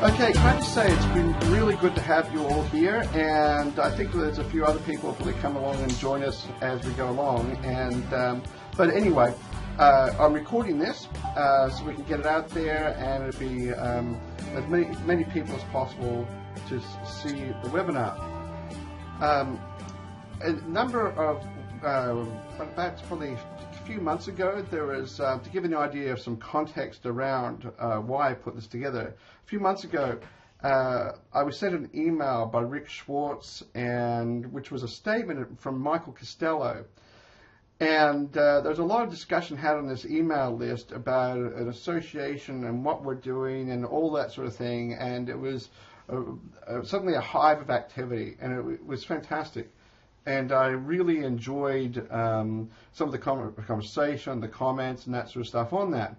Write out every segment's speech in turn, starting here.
Okay, can I just say it's been really good to have you all here, and I think there's a few other people who will come along and join us as we go along. But anyway, I'm recording this so we can get it out there, and it'll be as many people as possible to see the webinar. A number of that's probably a few months ago, there was, to give you an idea of some context around why I put this together, a few months ago I was sent an email by Rick Schwartz, which was a statement from Michael Costello. And there was a lot of discussion had on this email list about an association and what we're doing and all that sort of thing. And it was suddenly a hive of activity, and it was fantastic. And I really enjoyed some of the conversation, the comments, and that sort of stuff on that.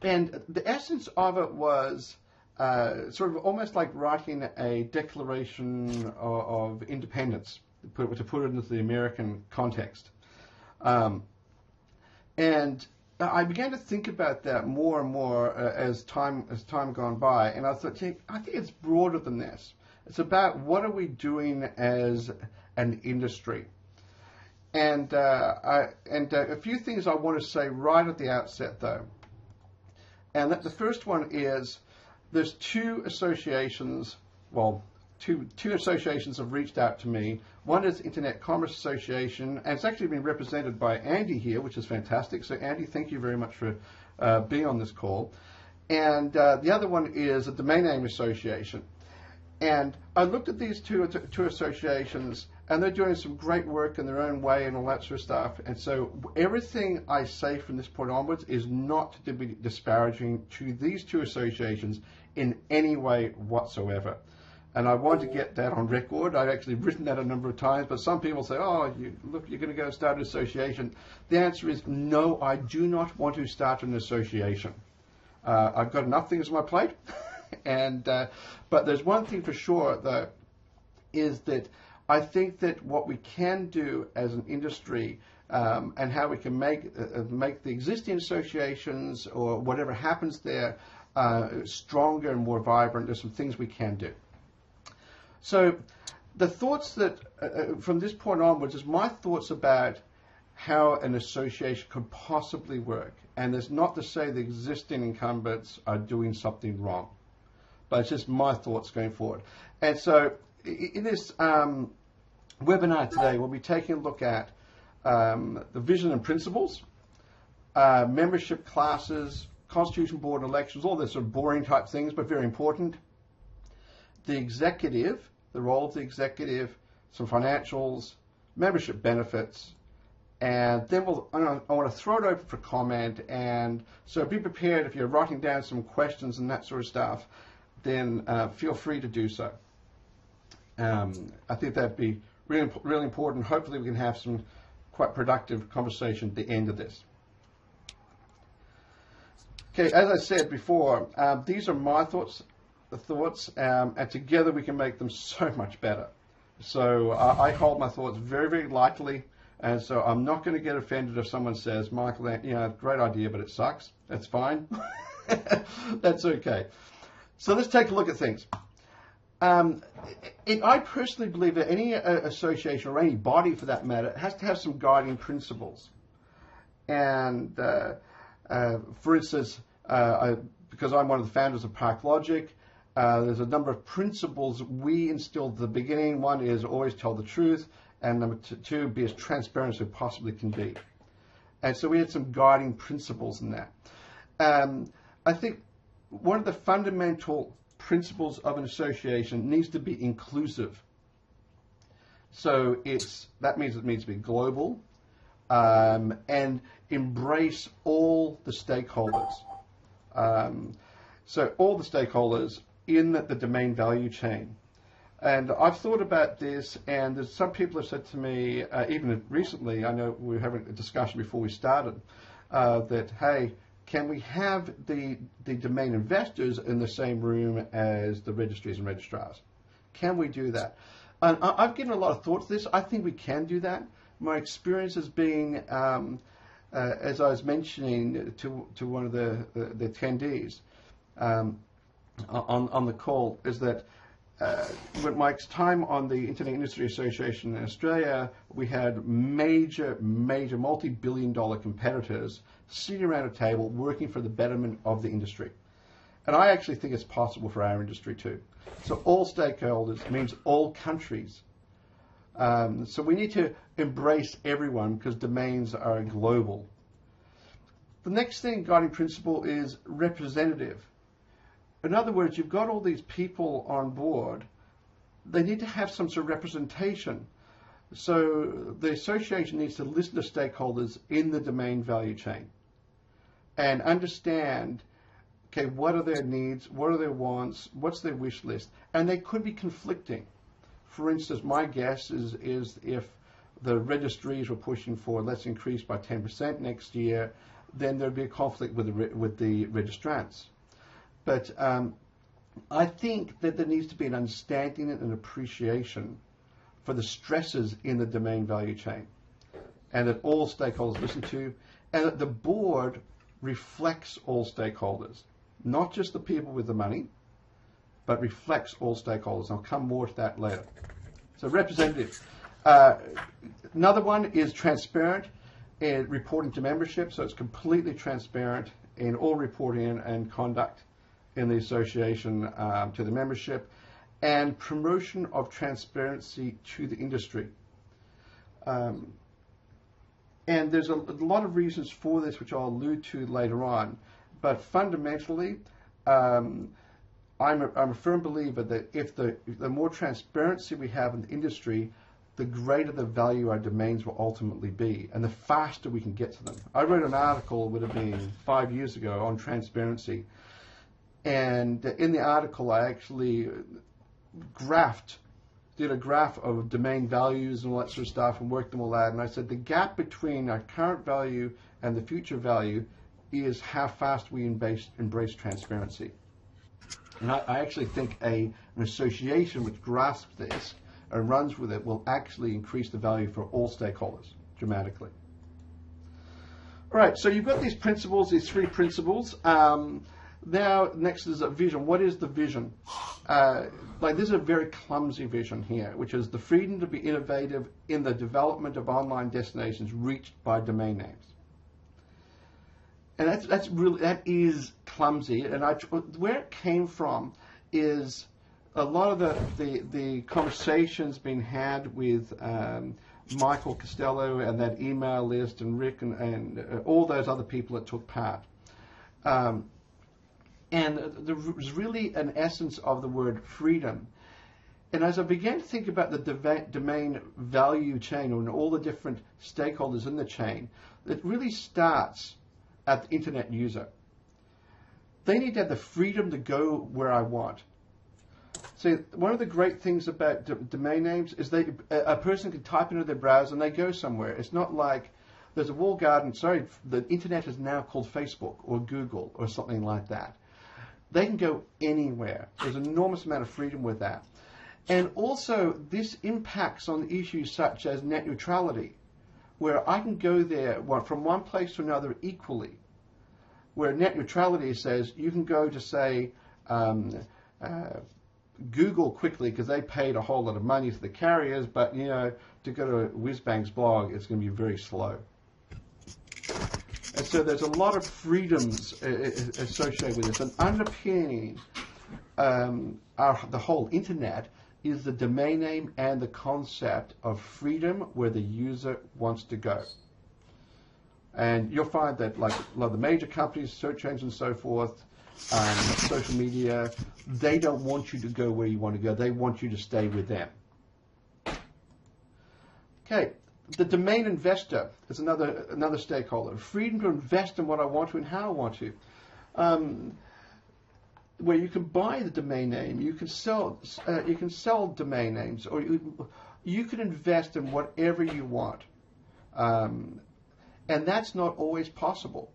And the essence of it was sort of almost like writing a declaration of independence, to put it into the American context. And I began to think about that more and more as time gone by, and I thought, gee, I think it's broader than this. It's about what are we doing as an industry. And a few things I want to say right at the outset, though. And the first one is there's two associations, well, two associations have reached out to me. One is Internet Commerce Association, and it's actually been represented by Andy here, which is fantastic. So Andy, thank you very much for being on this call. And the other one is a Domain Name Association. And I looked at these two associations, and they're doing some great work in their own way and all that sort of stuff. And so everything I say from this point onwards is not to be disparaging to these two associations in any way whatsoever. And I want to get that on record. I've actually written that a number of times, but some people say, oh, look, you're going to go start an association. The answer is no, I do not want to start an association. I've got enough things on my plate. But there's one thing for sure, though, is that I think that what we can do as an industry and how we can make the existing associations or whatever happens there stronger and more vibrant, there's some things we can do. So the thoughts that, from this point onwards, is my thoughts about how an association could possibly work. And it's not to say the existing incumbents are doing something wrong, but it's just my thoughts going forward. And so in this webinar today, we'll be taking a look at the vision and principles, membership classes, constitution board elections, all this sort of boring type things, but very important. The executive, the role of the executive, some financials, membership benefits, and then I want to throw it open for comment. And so be prepared if you're writing down some questions and that sort of stuff, then feel free to do so. I think that'd be really important. Hopefully we can have some quite productive conversation at the end of this. Okay, as I said before, these are my thoughts, and together we can make them so much better. So I hold my thoughts very, very lightly, and so I'm not going to get offended if someone says, Michael, great idea, but it sucks. That's fine. That's okay. So let's take a look at things. I personally believe that any association, or any body for that matter, has to have some guiding principles. And for instance, because I'm one of the founders of Park Logic, there's a number of principles we instilled at the beginning. One is always tell the truth, and number two, be as transparent as we possibly can be. And so we had some guiding principles in that. I think one of the fundamental principles of an association needs to be inclusive. So that means it needs to be global and embrace all the stakeholders. So all the stakeholders in the domain value chain. And I've thought about this, and there's some people have said to me, even recently, I know we were having a discussion before we started, that, hey, can we have the domain investors in the same room as the registries and registrars? Can we do that? And I've given a lot of thought to this. I think we can do that. My experience has been, as I was mentioning to one of the attendees, on the call, is that with my time on the Internet Industry Association in Australia, we had major multi-billion-dollar competitors sitting around a table working for the betterment of the industry. And I actually think it's possible for our industry too. So all stakeholders means all countries. So we need to embrace everyone because domains are global. The next thing, guiding principle, is representative. In other words, you've got all these people on board. They need to have some sort of representation. So the association needs to listen to stakeholders in the domain value chain and understand, okay, what are their needs, what are their wants, what's their wish list, and they could be conflicting. For instance, my guess is if the registries were pushing for let's increase by 10% next year, then there'd be a conflict with the registrants. But I think that there needs to be an understanding and an appreciation for the stresses in the domain value chain, and that all stakeholders listen to, and that the board reflects all stakeholders, not just the people with the money, but reflects all stakeholders. I'll come more to that later. So representative. Another one is transparent in reporting to membership, so it's completely transparent in all reporting and conduct in the association to the membership, and promotion of transparency to the industry. And there's a lot of reasons for this, which I'll allude to later on. But fundamentally, I'm a firm believer that if the more transparency we have in the industry, the greater the value our domains will ultimately be, and the faster we can get to them. I wrote an article, would have been 5 years ago, on transparency. And in the article, I actually did a graph of domain values and all that sort of stuff and worked them all out. And I said the gap between our current value and the future value is how fast we embrace transparency. And I actually think an association which grasps this and runs with it will actually increase the value for all stakeholders dramatically. All right, so you've got these principles, these 3 principles. Now, next is a vision. What is the vision? This is a very clumsy vision here, which is the freedom to be innovative in the development of online destinations reached by domain names. And that is clumsy. And where it came from is a lot of the conversations being had with Michael Costello and that email list, and Rick and all those other people that took part. And there was really an essence of the word freedom. And as I began to think about the domain value chain and all the different stakeholders in the chain, it really starts at the internet user. They need to have the freedom to go where I want. See, one of the great things about domain names is a person can type into their browser and they go somewhere. It's not like there's a walled garden. Sorry, the internet is now called Facebook or Google or something like that. They can go anywhere. There's an enormous amount of freedom with that. And also, this impacts on issues such as net neutrality, where I can go there from one place to another equally, where net neutrality says you can go to, say, Google quickly because they paid a whole lot of money to the carriers, but, to go to Whizbang's blog, it's going to be very slow. And so there's a lot of freedoms associated with this. And underpinning the whole internet is the domain name and the concept of freedom where the user wants to go. And you'll find that like a lot of the major companies, search engines and so forth, social media, they don't want you to go where you want to go. They want you to stay with them. Okay. The domain investor is another stakeholder. Freedom to invest in what I want to and how I want to. Where you can buy the domain name, you can sell domain names, or you can invest in whatever you want. And that's not always possible.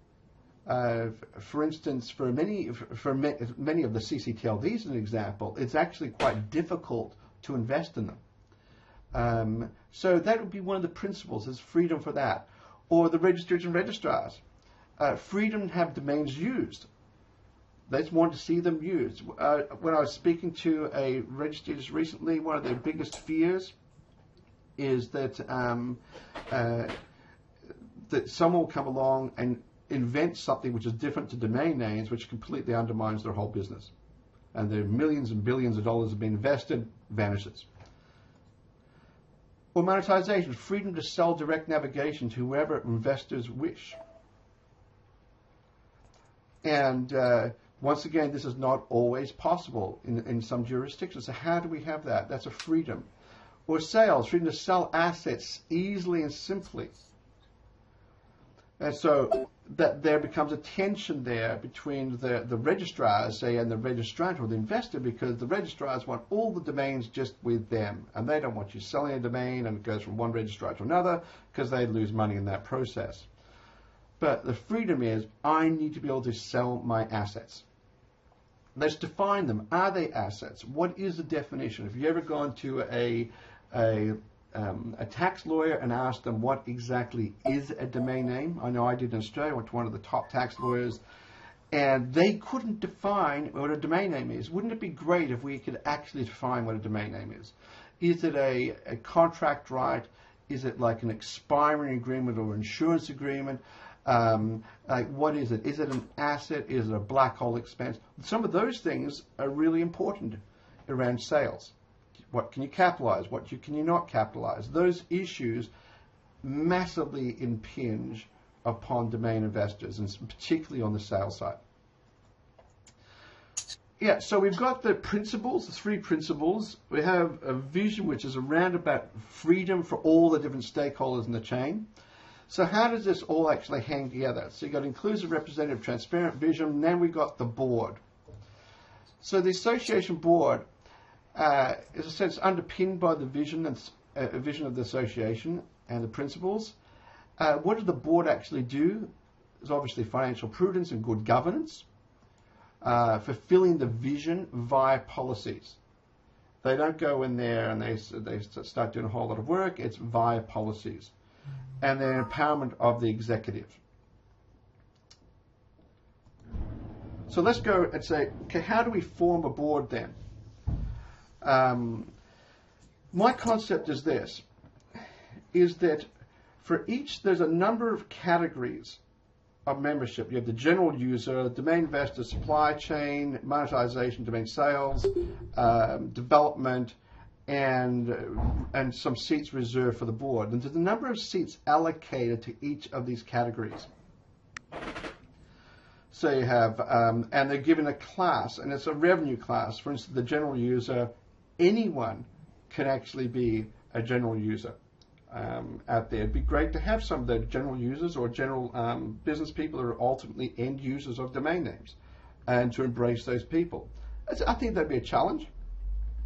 For instance, for many of the CCTLDs, as an example, it's actually quite difficult to invest in them. So that would be one of the principles, is freedom for that. Or the registrars and registrars. Freedom to have domains used. They just want to see them used. When I was speaking to a registered just recently, one of their biggest fears is that that someone will come along and invent something which is different to domain names, which completely undermines their whole business. And their millions and billions of dollars have been invested, vanishes. Or monetization, freedom to sell direct navigation to whoever investors wish. And once again, this is not always possible in some jurisdictions. So how do we have that? That's a freedom. Or sales, freedom to sell assets easily and simply. And so that there becomes a tension there between the registrars, say, and the registrant or the investor, because the registrars want all the domains just with them, and they don't want you selling a domain and it goes from one registrar to another, because they lose money in that process. But the freedom is, I need to be able to sell my assets. Let's define them. Are they assets? What is the definition? Have you ever gone to a tax lawyer and asked them what exactly is a domain name? I know I did in Australia. I went to one of the top tax lawyers, and they couldn't define what a domain name is. Wouldn't it be great if we could actually define what a domain name is? Is it a contract right? Is it like an expiring agreement or insurance agreement? Like, what is it? Is it an asset? Is it a black hole expense? Some of those things are really important around sales. What can you capitalize? What can you not capitalize? Those issues massively impinge upon domain investors, and particularly on the sales side. Yeah, so we've got the principles, the three principles. We have a vision which is around about freedom for all the different stakeholders in the chain. So how does this all actually hang together? So you've got inclusive, representative, transparent vision, and then we've got the board. So the association board, is a sense underpinned by the vision and vision of the association and the principles. What does the board actually do? Is obviously financial prudence and good governance, fulfilling the vision via policies. They don't go in there and they start doing a whole lot of work. It's via policies, and the empowerment of the executive. So let's go and say, okay, how do we form a board then? My concept is this, is that for each, there's a number of categories of membership. You have the general user, domain investor, supply chain, monetization, domain sales, development, and some seats reserved for the board. And there's a number of seats allocated to each of these categories. So you have, and they're given a class, and it's a revenue class. For instance, the general user, anyone can actually be a general user out there. It'd be great to have some of the general users or general business people who are ultimately end users of domain names, and to embrace those people. I think that'd be a challenge,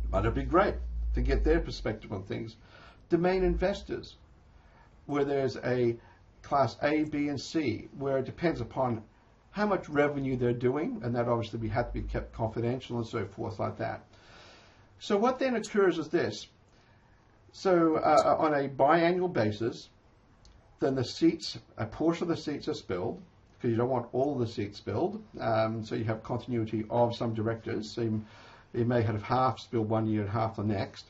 but it'd be great to get their perspective on things. Domain investors, where there's a class A, B, and C, where it depends upon how much revenue they're doing, and that obviously have to be kept confidential and so forth like that. So what then occurs is this. So on a biannual basis, then the seats, a portion of the seats are spilled, because you don't want all of the seats spilled. So you have continuity of some directors. So you may have half spilled one year and half the next.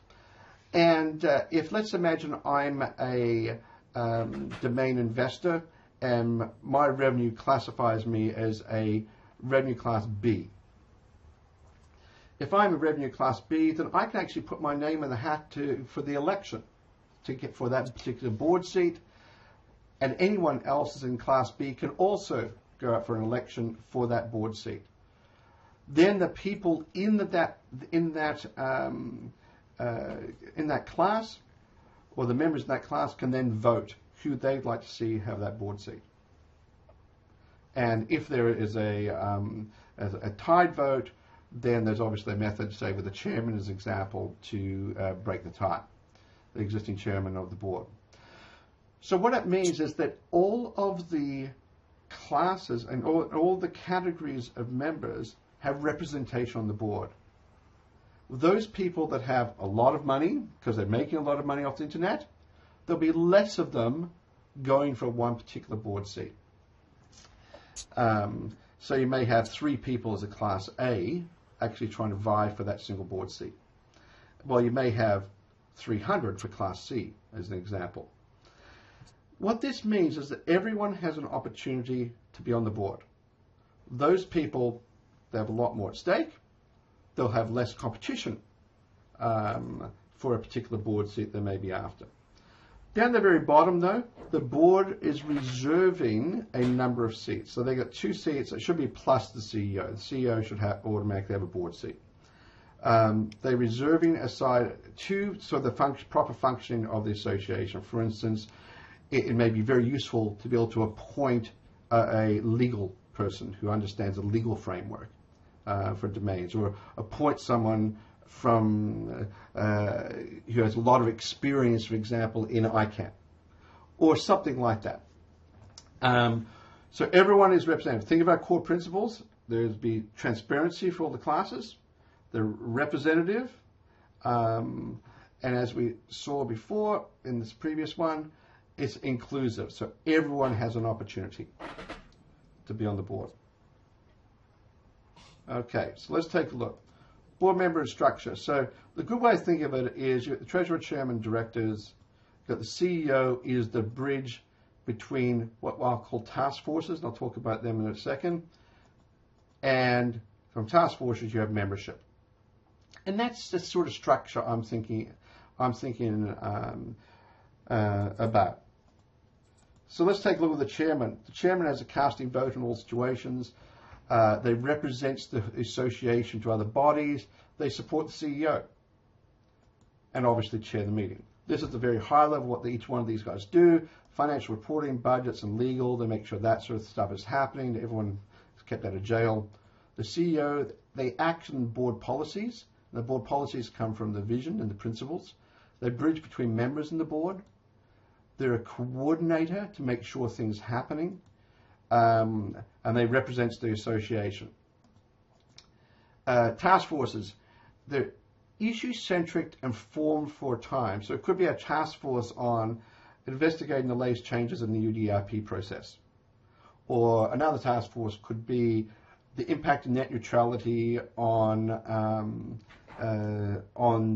And if, let's imagine I'm a domain investor, and my revenue classifies me as a revenue class B. If I'm a revenue class B, then I can actually put my name in the hat for the election to get for that particular board seat, and anyone else is in class B can also go out for an election for that board seat. Then the people in that class, or the members of that class, can then vote who they'd like to see have that board seat. And if there is a tied vote, then there's obviously a method, say with the chairman as example, to break the tie, the existing chairman of the board. So what it means is that all of the classes and all the categories of members have representation on the board. Those people that have a lot of money, because they're making a lot of money off the internet, there'll be less of them going for one particular board seat. So you may have 3 people as a Class A actually trying to vie for that single board seat. Well, you may have 300 for Class C, as an example. What this means is that everyone has an opportunity to be on the board. Those people, they have a lot more at stake. They'll have less competition for a particular board seat they may be after. Down the very bottom, though, the board is reserving a number of seats. So they got 2 seats. It should be plus the CEO. The CEO should automatically have a board seat. They're reserving aside 2 so the proper functioning of the association. For instance, it may be very useful to be able to appoint a legal person who understands the legal framework for domains, or appoint someone from who has a lot of experience, for example, in ICANN, or something like that. So everyone is represented. Think about core principles. There's be transparency for all the classes. They're representative, and as we saw before in this previous one, it's inclusive. So everyone has an opportunity to be on the board. Okay, so let's take a look. Board member and structure. So the good way of thinking of it is you've got the treasurer, chairman, directors. You've got the CEO is the bridge between what I'll call task forces, and I'll talk about them in a second. And from task forces, you have membership. And that's the sort of structure I'm thinking about. So let's take a look at the chairman. The chairman has a casting vote in all situations. They represent the association to other bodies. They support the CEO and obviously chair the meeting. This is the very high level what each one of these guys do. Financial reporting, budgets, and legal. They make sure that sort of stuff is happening. Everyone is kept out of jail. The CEO, they act on board policies. The board policies come from the vision and the principles. They bridge between members and the board. They're a coordinator to make sure things are happening. And they represent the association. Task forces, they're issue-centric and formed for a time. So it could be a task force on investigating the latest changes in the UDRP process. Or another task force could be the impact of net neutrality on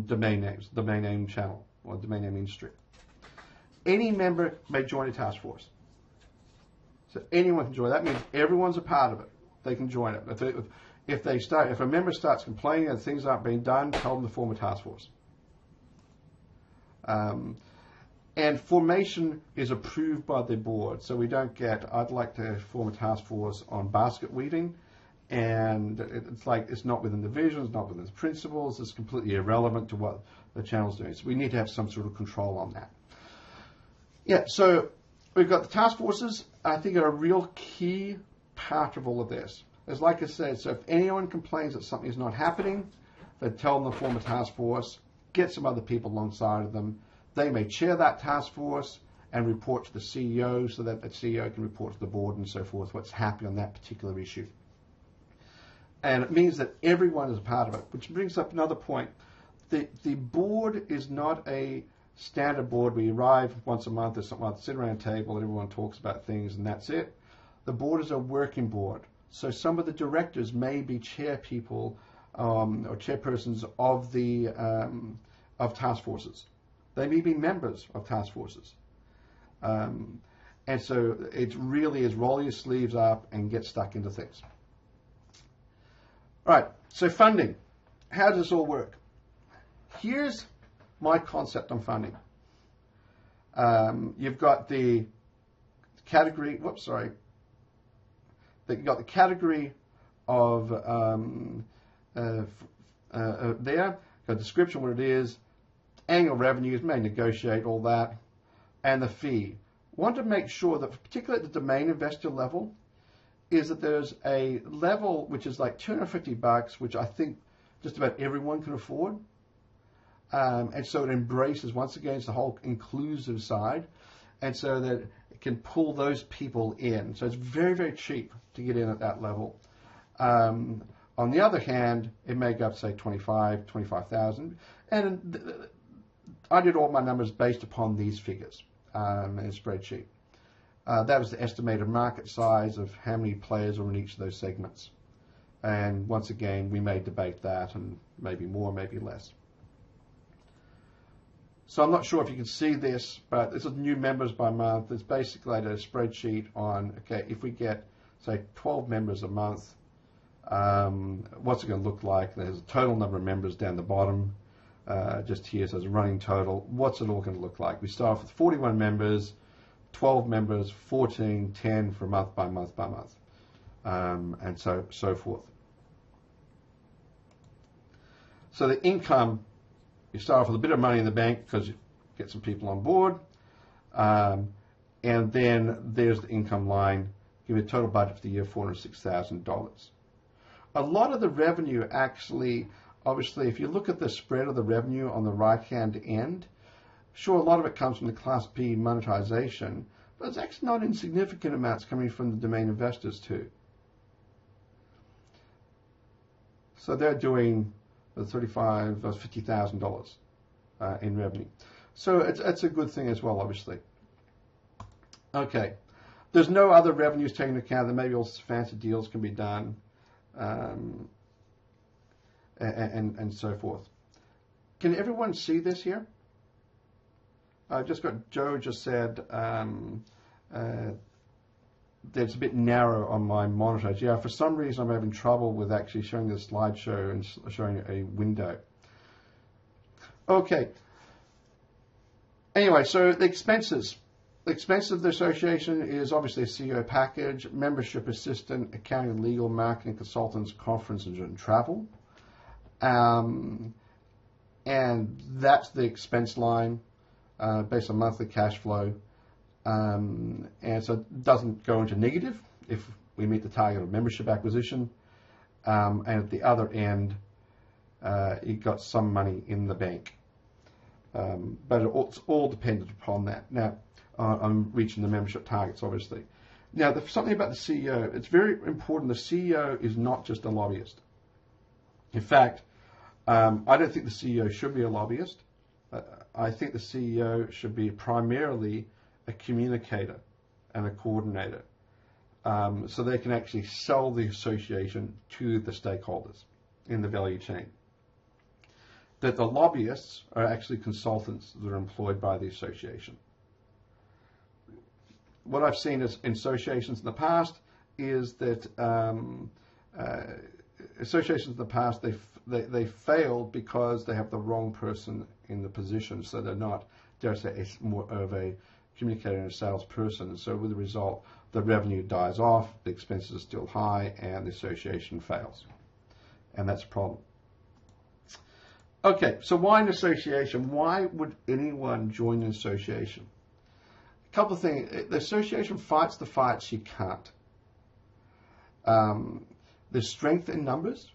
domain names, domain name channel, or domain name industry. Any member may join a task force. So anyone can join. That means everyone's a part of it. They can join it. If a member starts complaining that things aren't being done, tell them to form a task force. And formation is approved by the board. So we don't get, I'd like to form a task force on basket weaving, and it's not within the vision, it's not within the principles, it's completely irrelevant to what the channel's doing. So we need to have some sort of control on that. Yeah, so we've got the task forces, I think, are a real key part of all of this. As like I said, so if anyone complains that something is not happening, then tell them to form a task force, get some other people alongside of them. They may chair that task force and report to the CEO so that the CEO can report to the board and so forth what's happening on that particular issue. And it means that everyone is a part of it, which brings up another point. The board is not a standard board where you arrive once a month or something like that, sit around a table and everyone talks about things and that's it. The board is a working board. So some of the directors may be chair people or chairpersons of the of task forces. They may be members of task forces. And so it really is roll your sleeves up and get stuck into things. All right, so funding. How does this all work? Here's my concept on funding. You've got the category, you've got the category of there, got a description what it is, annual revenues, may negotiate all that, and the fee. Want to make sure that, particularly at the domain investor level, is that there's a level which is like $250, which I think just about everyone can afford. And so it embraces, once again, it's the whole inclusive side, and so that it can pull those people in. So it's very, very cheap to get in at that level. On the other hand, it may go up to say 25,000, and I did all my numbers based upon these figures in a spreadsheet. That was the estimated market size of how many players are in each of those segments. And once again, we may debate that, and maybe more, maybe less. So I'm not sure if you can see this, but this is new members by month. It's basically like a spreadsheet on, okay, if we get, say, 12 members a month, what's it going to look like? There's a total number of members down the bottom. Just here says running total. What's it all going to look like? We start off with 41 members, 12 members, 14, 10 for month by month by month, and so forth. So the income, you start off with a bit of money in the bank because you get some people on board, and then there's the income line. Give you a total budget for the year, $406,000. A lot of the revenue actually, obviously, if you look at the spread of the revenue on the right-hand end, sure, a lot of it comes from the Class B monetization, but it's actually not insignificant amounts coming from the domain investors too. So they're doing $50,000 in revenue. So it's a good thing as well, obviously. Okay. There's no other revenues taken into account. There may be also fancy deals can be done, and so forth. Can everyone see this here? I just got, Joe just said that it's a bit narrow on my monitor. Yeah, for some reason I'm having trouble with actually showing the slideshow and showing a window. Okay. Anyway, so the expenses. The expense of the association is obviously a CEO package, membership assistant, accounting, legal, marketing, consultants, conferences, and travel. And that's the expense line based on monthly cash flow. And so it doesn't go into negative if we meet the target of membership acquisition. And at the other end, you've got some money in the bank. But it's all dependent upon that. Now, on reaching the membership targets, obviously. Now, something about the CEO. It's very important. The CEO is not just a lobbyist. In fact, I don't think the CEO should be a lobbyist. I think the CEO should be primarily a communicator and a coordinator, so they can actually sell the association to the stakeholders in the value chain. That the lobbyists are actually consultants that are employed by the association. What I've seen is in associations in the past is that associations in the past they failed because they have the wrong person in the position, so they're not, dare I say, more of a communicator and a salesperson. So with the result, the revenue dies off, the expenses are still high, and the association fails, and that's a problem. Okay, so why an association? Why would anyone join an association? A couple of things. The association fights the fights you can't. There's strength in numbers,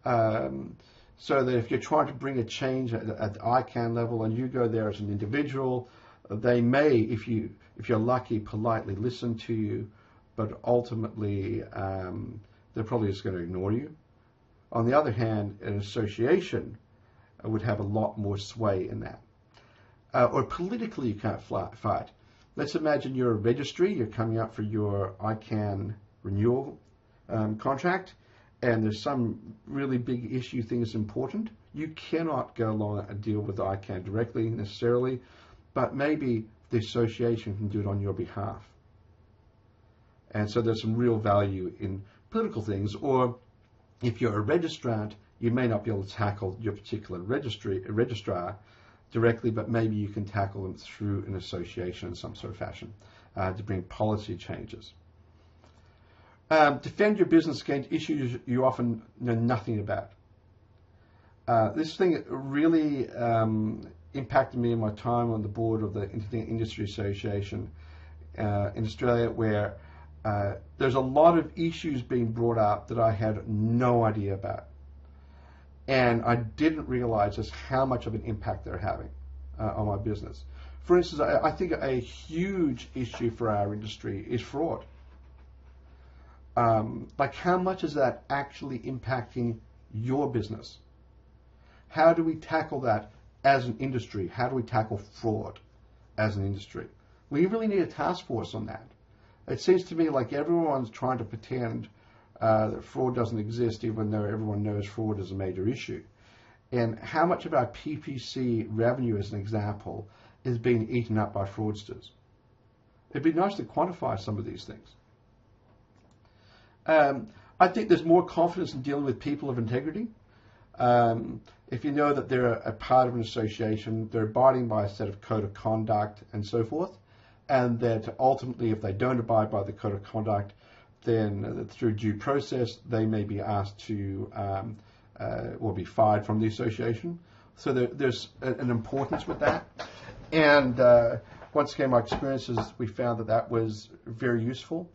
so that if you're trying to bring a change at the ICANN level and you go there as an individual, they may, if you're lucky, politely listen to you, but ultimately they're probably just going to ignore you. On the other hand, an association would have a lot more sway in that. Or politically, you can't fight. Let's imagine you're a registry, you're coming up for your ICANN renewal contract, and there's some really big issue thing that's important. You cannot go along and deal with the ICANN directly necessarily, but maybe the association can do it on your behalf. And so there's some real value in political things. Or if you're a registrant, you may not be able to tackle your particular registrar directly, but maybe you can tackle them through an association in some sort of fashion to bring policy changes. Defend your business against issues you often know nothing about. This thing really impacted me in my time on the board of the Internet Industry Association in Australia, where there's a lot of issues being brought up that I had no idea about. And I didn't realize just how much of an impact they're having on my business. For instance, I think a huge issue for our industry is fraud. Like, how much is that actually impacting your business? How do we tackle that as an industry? How do we tackle fraud as an industry? We really need a task force on that. It seems to me like everyone's trying to pretend that fraud doesn't exist, even though everyone knows fraud is a major issue. And how much of our PPC revenue, as an example, is being eaten up by fraudsters? It'd be nice to quantify some of these things. I think there's more confidence in dealing with people of integrity. If you know that they're a part of an association, they're abiding by a set of code of conduct and so forth, and that ultimately if they don't abide by the code of conduct, then through due process, they may be asked to or be fired from the association. So there's an importance with that. And once again, my experiences, we found that was very useful.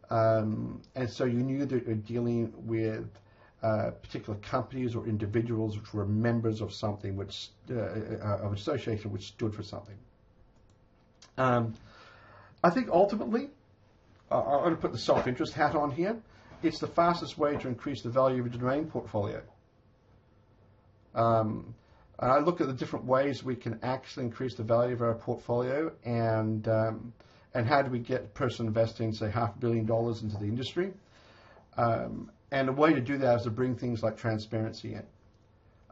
And so you knew that you're dealing with particular companies or individuals which were members of something which of an association which stood for something. I think ultimately, I'm going to put the self-interest hat on here. It's the fastest way to increase the value of your domain portfolio. And I look at the different ways we can actually increase the value of our portfolio, and how do we get a person investing, say, $500 million into the industry. And a way to do that is to bring things like transparency in,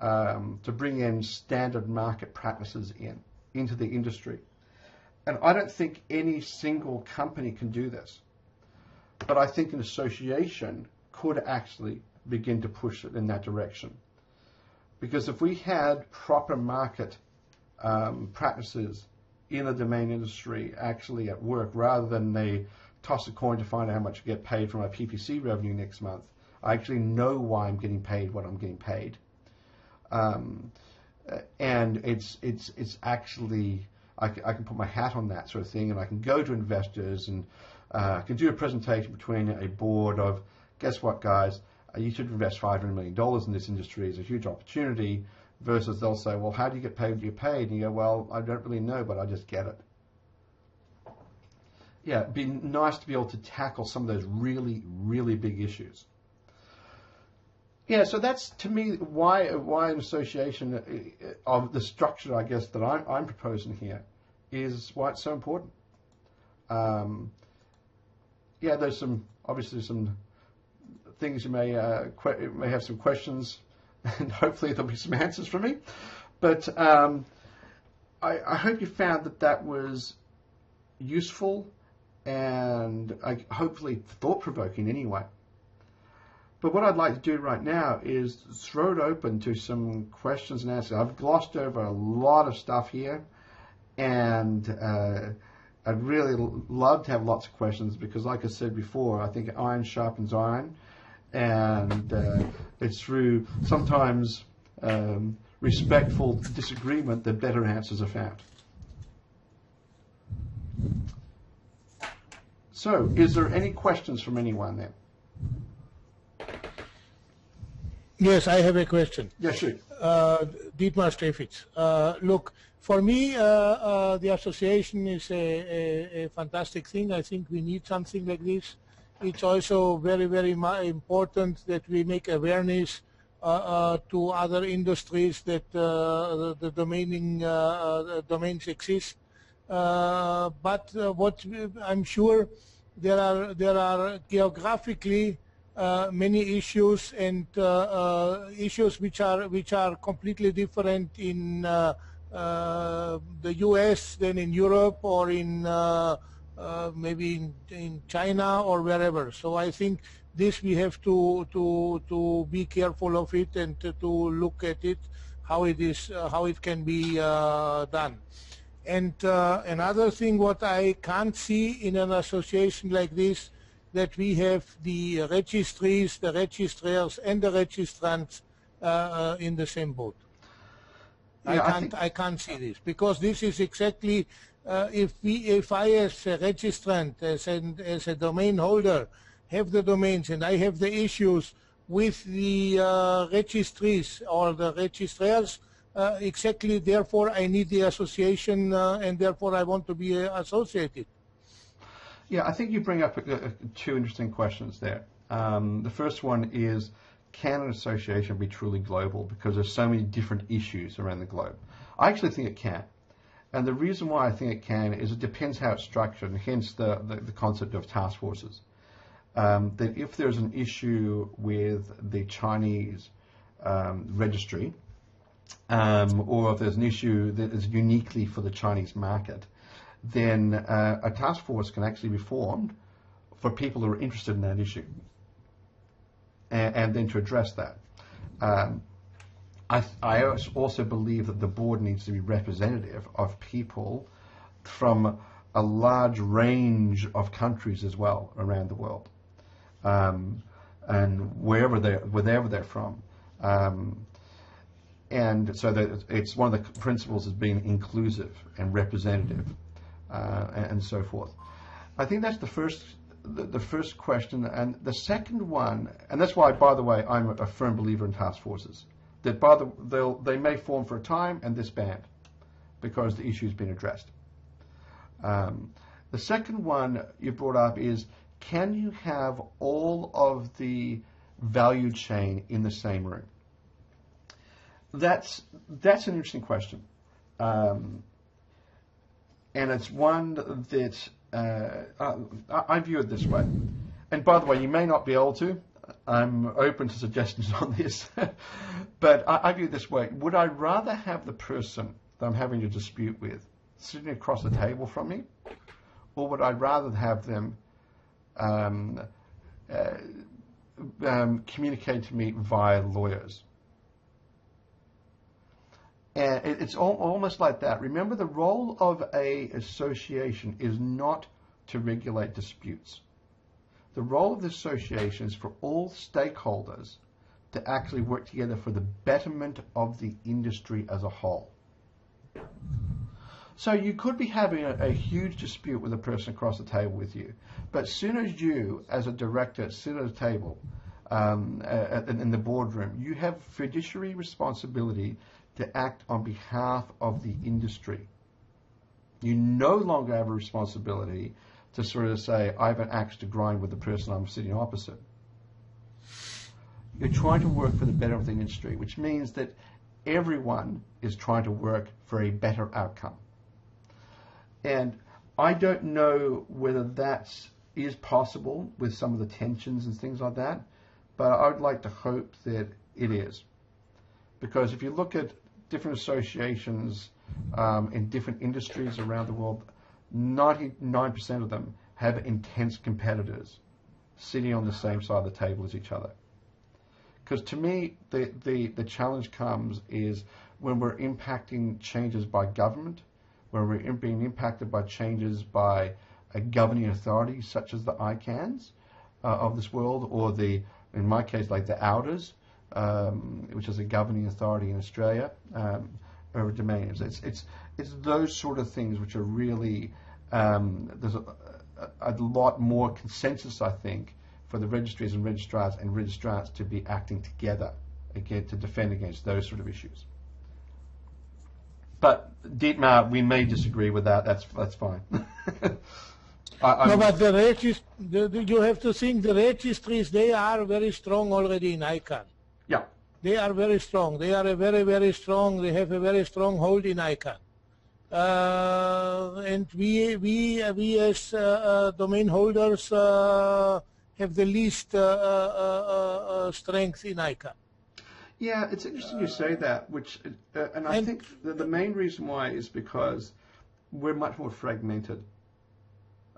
to bring in standard market practices into the industry. And I don't think any single company can do this, but I think an association could actually begin to push it in that direction. Because if we had proper market practices in the domain industry actually at work, rather than they toss a coin to find out how much you get paid from my PPC revenue next month, I actually know why I'm getting paid what I'm getting paid. And it's actually, I can put my hat on that sort of thing, and I can go to investors and can do a presentation between a board of, guess what, guys, you should invest $500 million in this industry. It's a huge opportunity. Versus they'll say, well, how do you get paid what you get paid? And you go, well, I don't really know, but I just get it. Yeah, it'd be nice to be able to tackle some of those really, really big issues. Yeah, so that's, to me, why an association of the structure, I guess, that I'm proposing here is why it's so important. Yeah, there's obviously some things you may have some questions, and hopefully there'll be some answers from me. But I hope you found that was useful and hopefully thought-provoking anyway. But what I'd like to do right now is throw it open to some questions and answers. I've glossed over a lot of stuff here, and I'd really love to have lots of questions because, like I said before, I think iron sharpens iron. And it's through sometimes respectful disagreement that better answers are found. So, is there any questions from anyone then? Yes, I have a question. Yes, sure. Dietmar Strefitz. Look, for me, the association is a fantastic thing. I think we need something like this. It's also very, very important that we make awareness to other industries that the domains exist. But what I'm sure there are geographically many issues and issues which are completely different in the U.S. than in Europe or in maybe in China or wherever. So I think this we have to be careful of it and to look at it, how it can be done. And another thing what I can't see in an association like this, that we have the registries, the registrars, and the registrants in the same boat. Yeah, I can't see this, because this is exactly if I as a registrant, as a domain holder, have the domains and I have the issues with the registries or the registrars, exactly therefore I need the association and therefore I want to be associated. Yeah, I think you bring up two interesting questions there. The first one is, can an association be truly global? Because there's so many different issues around the globe. I actually think it can. And the reason why I think it can is it depends how it's structured, and hence the concept of task forces. That if there's an issue with the Chinese registry, or if there's an issue that is uniquely for the Chinese market, then a task force can actually be formed for people who are interested in that issue, and then to address that. I also believe that the board needs to be representative of people from a large range of countries as well around the world, and wherever they're from. And so that it's one of the principles is being inclusive and representative, and so forth. I think that's the first question. And the second one, and that's why, by the way, I'm a firm believer in task forces. That they may form for a time and disband because the issue's been addressed. The second one you brought up is, can you have all of the value chain in the same room? That's an interesting question, and it's one that I view it this way. And by the way, you may not be able to. I'm open to suggestions on this, but I view it this way. Would I rather have the person that I'm having a dispute with sitting across the table from me, or would I rather have them communicate to me via lawyers? And it's almost like that. Remember, the role of an association is not to regulate disputes. The role of the association is for all stakeholders to actually work together for the betterment of the industry as a whole. So you could be having a huge dispute with a person across the table with you, but as soon as you, as a director, sit at a table in the boardroom, you have fiduciary responsibility to act on behalf of the industry. You no longer have a responsibility to sort of say, I have an axe to grind with the person I'm sitting opposite. You're trying to work for the better of the industry, which means that everyone is trying to work for a better outcome. And I don't know whether that is possible with some of the tensions and things like that, but I would like to hope that it is. Because if you look at different associations in different industries around the world, 99% of them have intense competitors sitting on the same side of the table as each other. Because to me, the challenge comes is when we're impacting changes by government, when we're being impacted by changes by a governing authority such as the ICANNs of this world, or in my case, like the Outers, which is a governing authority in Australia over domains. It's those sort of things which are really, there's a lot more consensus, I think, for the registries and registrars to be acting together again to defend against those sort of issues. But Dietmar, we may disagree with that. That's fine. No, but you have to think the registries, they are very strong already in ICANN. Yeah. They are very strong. They are very strong. They have a very strong hold in ICANN. And we as domain holders have the least strength in ICANN. Yeah, it's interesting you say that, and I think the main reason why is because we're much more fragmented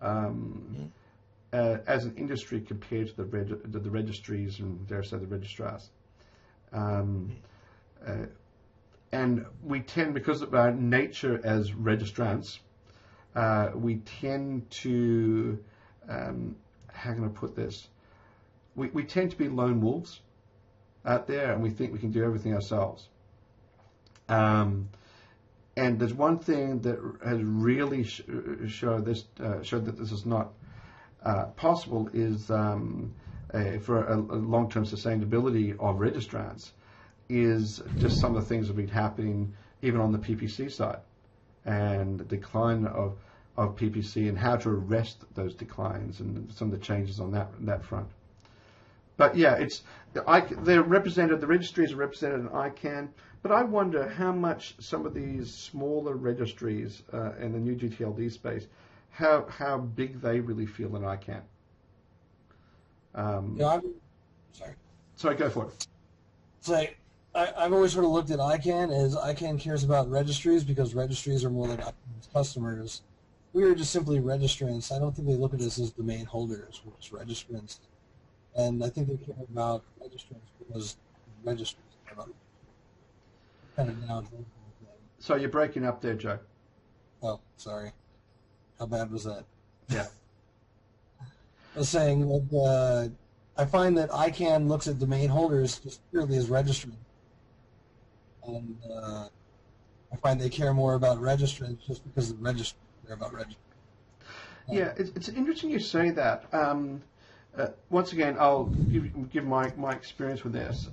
as an industry compared to the registries and, dare say, the registrars. And we tend, because of our nature as registrants, we tend to, how can I put this? We tend to be lone wolves out there, and we think we can do everything ourselves. And there's one thing that has really showed that this is not possible is for a long-term sustainability of registrants is just some of the things that have been happening even on the PPC side, and the decline of PPC and how to arrest those declines and some of the changes on that front. But yeah, they're represented. The registries are represented in ICANN. But I wonder how much some of these smaller registries in the new GTLD space, how big they really feel in ICANN. Yeah, sorry. Sorry, go for it. So I've always sort of looked at ICANN as ICANN cares about registries because registries are more like ICANN's customers. We are just simply registrants. I don't think they look at us as domain holders. We're just registrants. And I think they care about registrants because registrants care about kind of now. So you're breaking up there, Joe. Oh, sorry. How bad was that? Yeah. I was saying that I find that ICANN looks at domain holders just purely as registrants. And I find they care more about registrants just because the registrants care about registrants. Yeah, it's interesting you say that. Once again, I'll give my experience with this.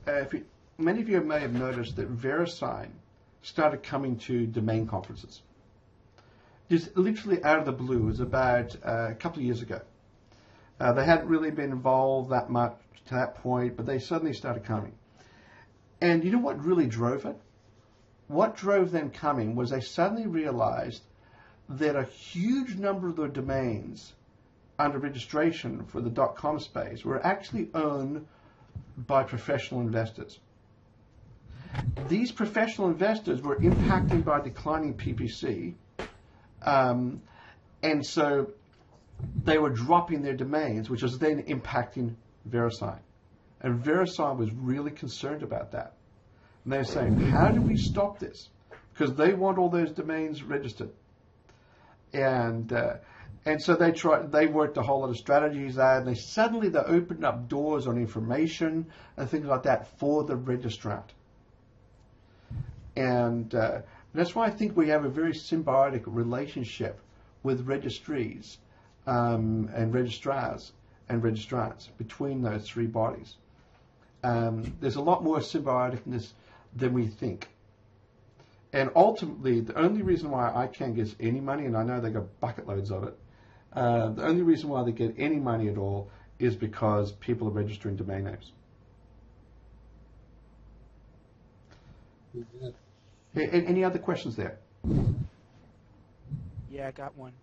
Many of you may have noticed that VeriSign started coming to domain conferences. Just literally out of the blue. It was about a couple of years ago. They hadn't really been involved that much to that point, but they suddenly started coming. And you know what really drove it? What drove them coming was they suddenly realized that a huge number of the domains under registration for the .com space were actually owned by professional investors. These professional investors were impacted by declining PPC, and so they were dropping their domains, which was then impacting VeriSign. And VeriSign was really concerned about that. And they were saying, how do we stop this? Because they want all those domains registered. And so they worked a whole lot of strategies out, and they opened up doors on information and things like that for the registrant. And that's why I think we have a very symbiotic relationship with registries and registrars and registrants between those three bodies. There's a lot more symbioticness than we think. And ultimately, the only reason why ICANN gets any money, and I know they got bucket loads of it, the only reason why they get any money at all is because people are registering domain names. Any other questions there? Yeah, I got one.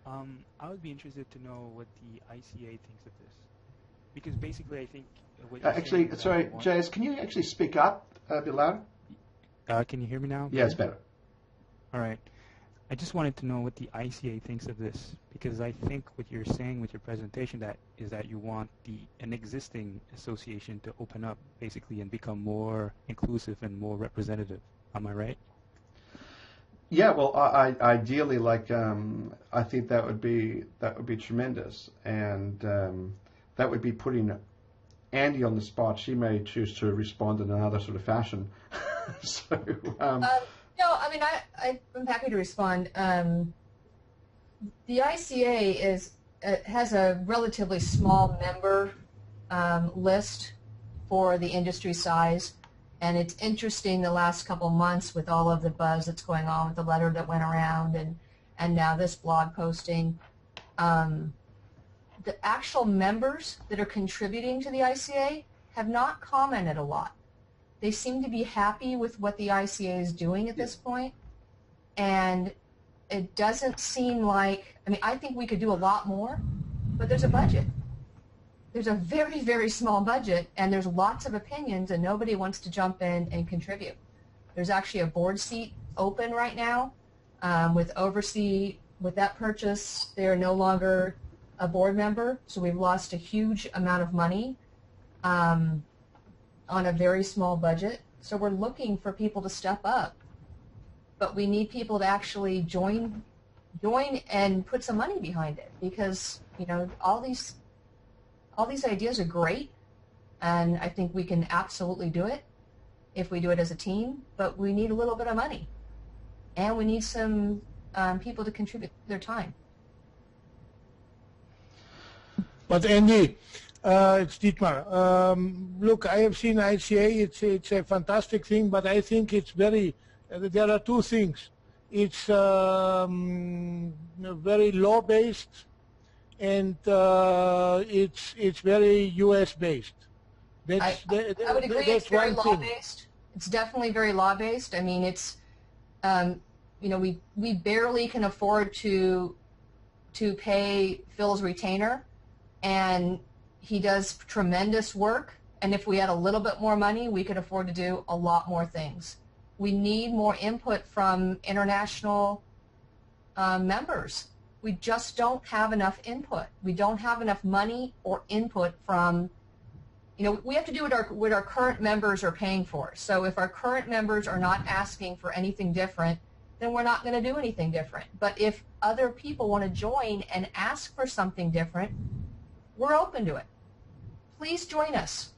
I would be interested to know what the ICA thinks of this, because basically I think what you're actually, saying sorry, Jaz, can you actually speak up a bit louder? Can you hear me now? Yeah, it's better. All right. I just wanted to know what the ICA thinks of this, because I think what you're saying with your presentation is that you want an existing association to open up basically and become more inclusive and more representative. Am I right? Yeah, well, ideally, I think that would be tremendous, and that would be putting Andy on the spot. She may choose to respond in another sort of fashion. So. No, I mean, I'm happy to respond. The ICA has a relatively small member list for the industry size, and it's interesting the last couple months with all of the buzz that's going on with the letter that went around and now this blog posting. The actual members that are contributing to the ICA have not commented a lot. They seem to be happy with what the ICA is doing at this point, and it doesn't seem like, I mean, I think we could do a lot more, but there's a budget. There's a very, very small budget, and there's lots of opinions, and nobody wants to jump in and contribute. There's actually a board seat open right now with Oversee. With that purchase, they're no longer a board member, so we've lost a huge amount of money on a very small budget. So we're looking for people to step up, but we need people to actually join and put some money behind it, because all these ideas are great, and I think we can absolutely do it if we do it as a team, but we need a little bit of money, and we need some people to contribute their time. But Andy, it's Dietmar. Look, I have seen ICA. It's a fantastic thing, but I think it's very. There are two things. It's very law-based, and it's very U.S. based. That's I would agree. It's that's very one thing. law-based. It's definitely very law-based. I mean, it's you know, we barely can afford to pay Phil's retainer, and he does tremendous work. And if we had a little bit more money, we could afford to do a lot more things. We need more input from international members. We just don't have enough input. We don't have enough money or input from, you know, we have to do what our current members are paying for. So if our current members are not asking for anything different, then we're not going to do anything different. But if other people want to join and ask for something different, we're open to it. Please join us.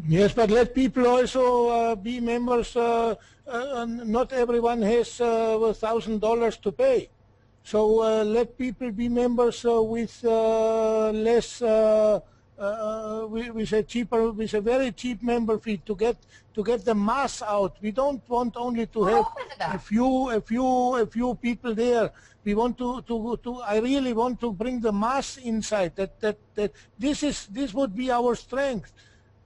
Yes, but let people also be members. Not everyone has $1,000 to pay. So let people be members with less, with a very cheap member fee to get the mass out. We don't want only to have a few people there. We want to I really want to bring the mass inside. That this would be our strength.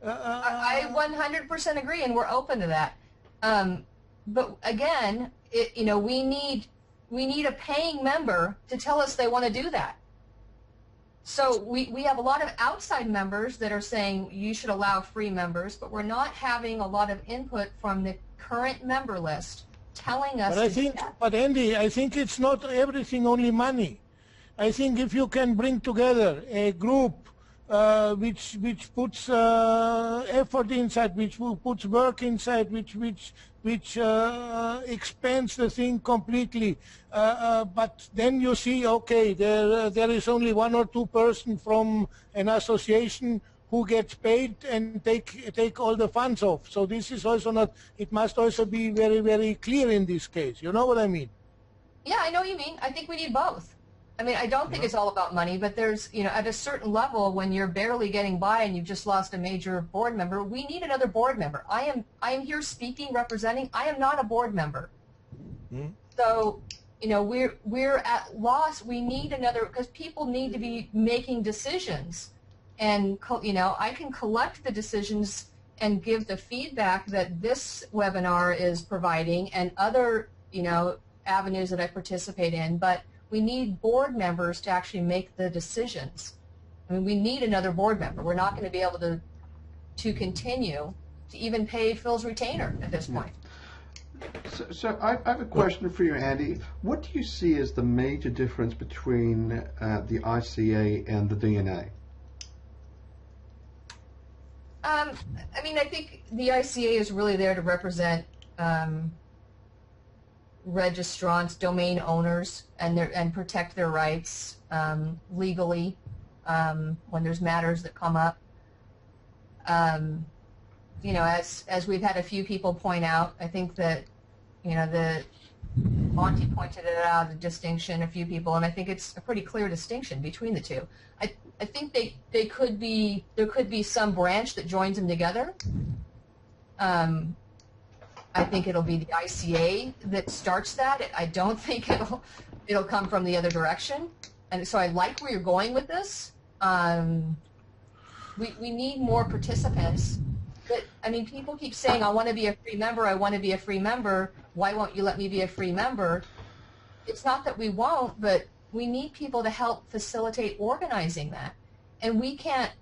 I 100% agree, and we're open to that. But again, you know, we need a paying member to tell us they want to do that. So we have a lot of outside members that are saying you should allow free members, but we're not having a lot of input from the current member list telling us. But Andy, I think it's not everything only money. I think if you can bring together a group which puts effort inside, which puts work inside, which expands the thing completely. But then you see, okay, there is only one or two person from an association who gets paid and take all the funds off. So this is also not. It must also be very, very clear in this case. You know what I mean? Yeah, I know what you mean. I think we need both. I mean, I don't think it's all about money, but there's, you know, at a certain level when you're barely getting by and you've just lost a major board member, we need another board member. I am here speaking, representing. I am not a board member. So, you know, we're at loss. We need another, because people need to be making decisions, and you know, I can collect the decisions and give the feedback that this webinar is providing and other, you know, avenues that I participate in, but we need board members to actually make the decisions. I mean, we need another board member. We're not going to be able to continue to even pay Phil's retainer at this point. So I have a question for you, Andy. What do you see as the major difference between the ICA and the DNA? I mean, I think the ICA is really there to represent registrants, domain owners, and protect their rights legally when there's matters that come up. You know, as we've had a few people point out, I think that, you know, Monty pointed it out, the distinction, a few people, and I think it's a pretty clear distinction between the two. I think there could be some branch that joins them together. I think it'll be the ICA that starts that. I don't think it'll come from the other direction. And so I like where you're going with this. We need more participants. But, I mean, people keep saying, I want to be a free member, I want to be a free member. Why won't you let me be a free member? It's not that we won't, but we need people to help facilitate organizing that. And we can't,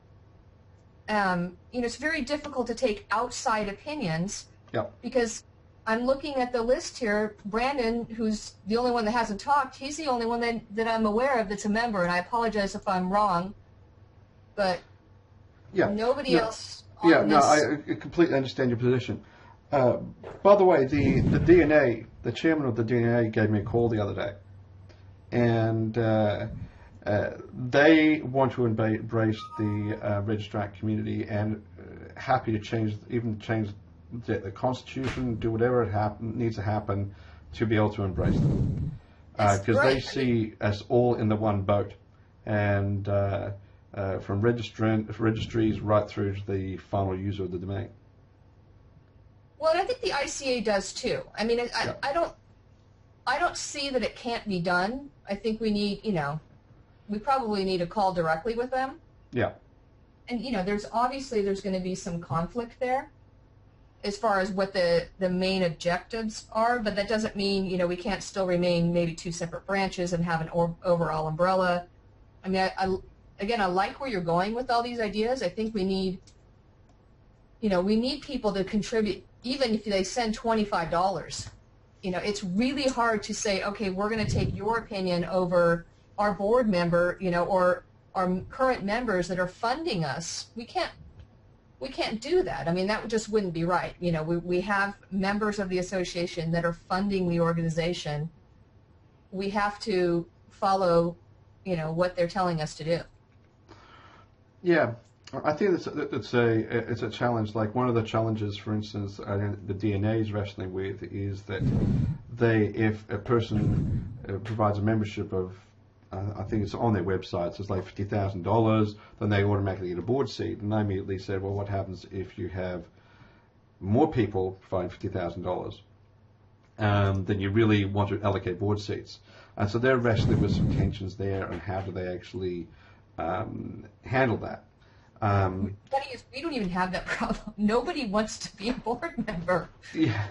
you know, it's very difficult to take outside opinions. Yep. Because I'm looking at the list here. Brandon, who's the only one that hasn't talked, he's the only one that I'm aware of that's a member, and I apologize if I'm wrong, but nobody else on this. I completely understand your position. By the way, the DNA, the chairman of the DNA gave me a call the other day, and they want to embrace the registrant community and happy to change the Constitution, do whatever needs to happen to be able to embrace them. Because they see us all in the one boat, and from registries right through to the final user of the domain. Well, and I think the ICA does too. I mean, I don't see that it can't be done. I think we need, you know, we probably need a call directly with them. Yeah. and there's going to be some conflict there as far as what the main objectives are, but that doesn't mean, we can't still remain maybe two separate branches and have an overall umbrella. I mean, I like where you're going with all these ideas. I think we need people to contribute, even if they send $25. It's really hard to say, okay, we're going to take your opinion over our board member, or our current members that are funding us. We can't do that. I mean, that just wouldn't be right. We have members of the association that are funding the organization. We have to follow, what they're telling us to do. Yeah, I think it's a challenge. Like one of the challenges, for instance, the DNA is wrestling with is that if a person provides a membership of, I think it's on their website, so it's like $50,000, then they automatically get a board seat. And I immediately said, well, what happens if you have more people providing $50,000 than you really want to allocate board seats? And so they're wrestling with some tensions there, and how do they actually handle that? Funny is, we don't even have that problem. Nobody wants to be a board member. Yeah.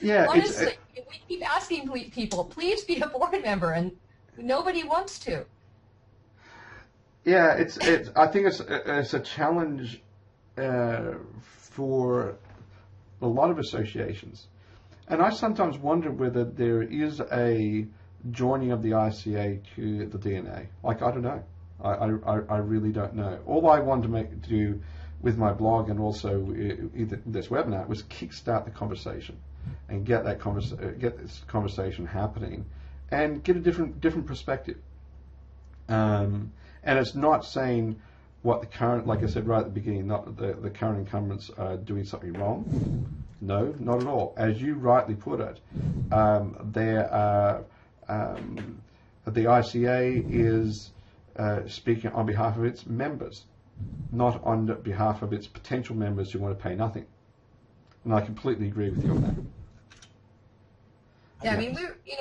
Yeah. Honestly, we keep asking people, please be a board member, and nobody wants to. Yeah, I think it's a challenge for a lot of associations, and I sometimes wonder whether there is a joining of the ICA to the DNA. Like, I don't know. I really don't know. All I wanted to do with my blog and also this webinar was kickstart the conversation and get this conversation happening and get a different perspective. And it's not saying what the current, like I said right at the beginning, not the current incumbents are doing something wrong. No, not at all. As you rightly put it, there are the ICA is speaking on behalf of its members, not on behalf of its potential members who want to pay nothing. And I completely agree with you on that. Yeah, I mean,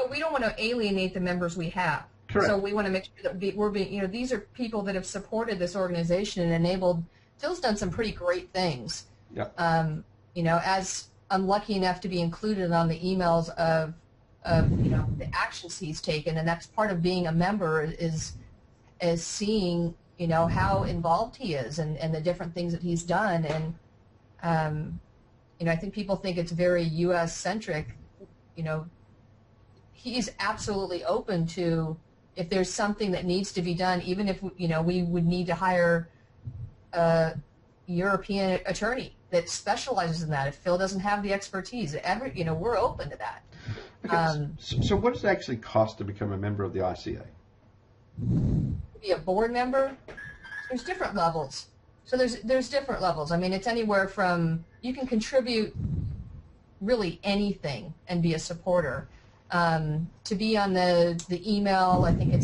we don't want to alienate the members we have. Correct. So we want to make sure that we're being, these are people that have supported this organization and enabled. Phil's done some pretty great things. Yeah. As I'm lucky enough to be included on the emails of the actions he's taken, and that's part of being a member is seeing how involved he is and the different things that he's done. And I think people think it's very U.S. centric. He's absolutely open to, if there's something that needs to be done, even if we would need to hire a European attorney that specializes in that. If Phil doesn't have the expertise, we're open to that. Okay, so what does it actually cost to become a member of the ICA? Be a board member, there's different levels. So there's different levels. I mean, it's anywhere from, you can contribute really anything and be a supporter. To be on the email, I think I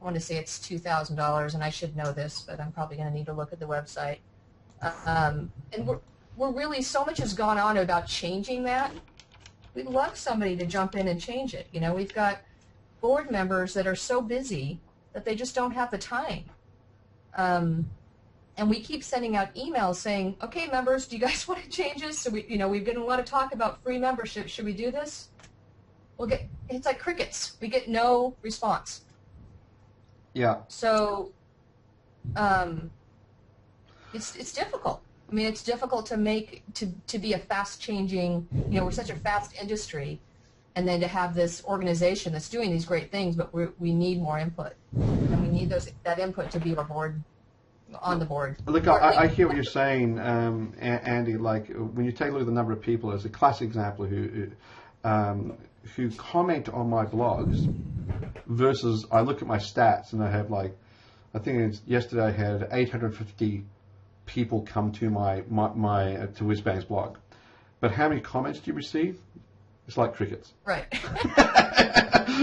want to say it's $2,000, and I should know this, but I'm probably going to need to look at the website. And we're really, so much has gone on about changing that. We'd love somebody to jump in and change it. We've got board members that are so busy that they just don't have the time. And we keep sending out emails saying, okay, members, do you guys want to change this? So we've been a lot of talk about free membership. Should we do this? It's like crickets. We get no response. Yeah. So it's difficult. I mean, it's difficult to be a fast changing, we're such a fast industry, and then to have this organization that's doing these great things, but we need more input. And we need that input to be on the board. Look, I hear what you're saying, Andy. Like, when you take a look at the number of people, as a classic example who comment on my blogs versus I look at my stats and I have yesterday I had 850 people come to my to Whizbang's blog, but how many comments do you receive? It's like crickets. Right.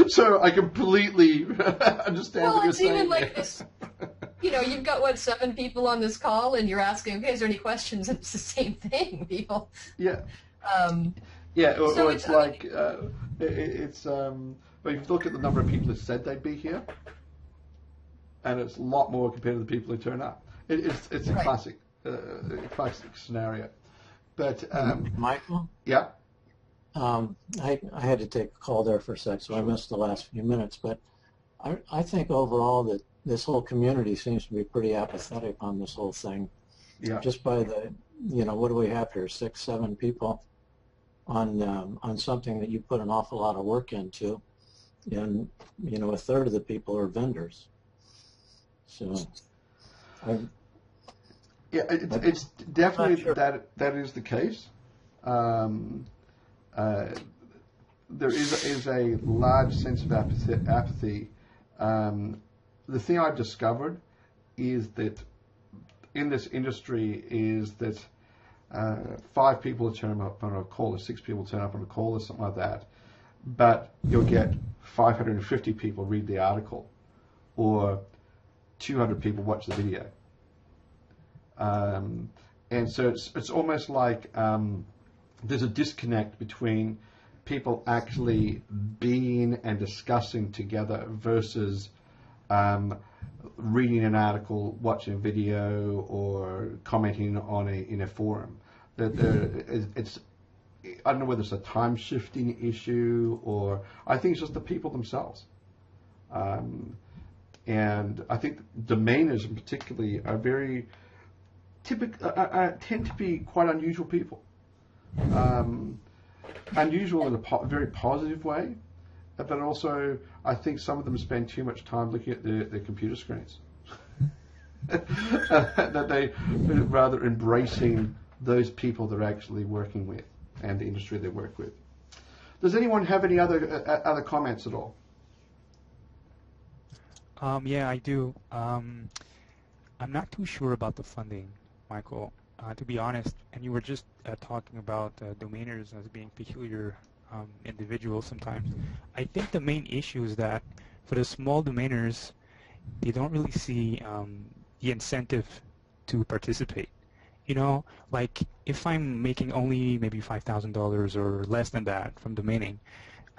So I completely understand what you're saying. Well, it's even like this. You've got 7 people on this call, and you're asking, okay, is there any questions? And it's the same thing, people. Yeah. Yeah, or it's like but if you look at the number of people that said they'd be here, and it's a lot more compared to the people who turn up. It's a classic scenario. But Michael? Yeah. I had to take a call there for a sec, so I missed the last few minutes. But I think overall that this whole community seems to be pretty apathetic on this whole thing. Yeah. Just by the, what do we have here? 6, 7 people on something that you put an awful lot of work into, and a third of the people are vendors. So, yeah, it's definitely sure. that is the case. There is a large sense of apathy. The thing I've discovered is that in this industry is that 5 people turn up on a call, or 6 people turn up on a call, or something like that. But you'll get 550 people read the article, or 200 people watch the video. And so it's almost like there's a disconnect between people actually being and discussing together versus reading an article, watching a video, or commenting on in a forum. It's I don't know whether it's a time shifting issue, or I think it's just the people themselves. And I think domainers in particularly are very tend to be quite unusual people. Unusual in a very positive way, but also I think some of them spend too much time looking at their computer screens. That they rather embracing those people they're actually working with and the industry they work with. Does anyone have any other comments at all? Yeah, I do. I'm not too sure about the funding, Michael, to be honest. And you were just talking about domainers as being peculiar individuals sometimes. I think the main issue is that for the small domainers, they don't really see the incentive to participate. Like if I'm making only maybe $5,000 or less than that from domaining,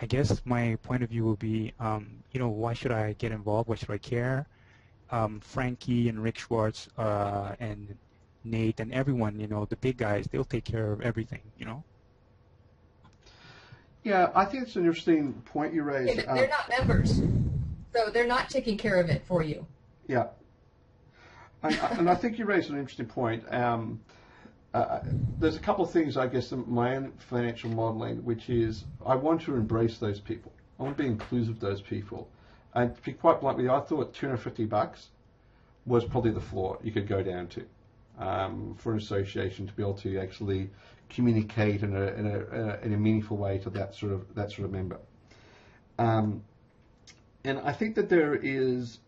I guess my point of view will be, why should I get involved? Why should I care? Frankie and Rick Schwartz and Nate and everyone, the big guys, they'll take care of everything, Yeah, I think it's an interesting point you raised. Yeah, they're not members, so they're not taking care of it for you. Yeah. And I think you raised an interesting point. There's a couple of things, I guess, in my own financial modeling, which is I want to embrace those people. I want to be inclusive of those people. And to be quite bluntly, I thought $250 was probably the floor you could go down to for an association to be able to actually communicate in a meaningful way to that sort of member. And I think that there is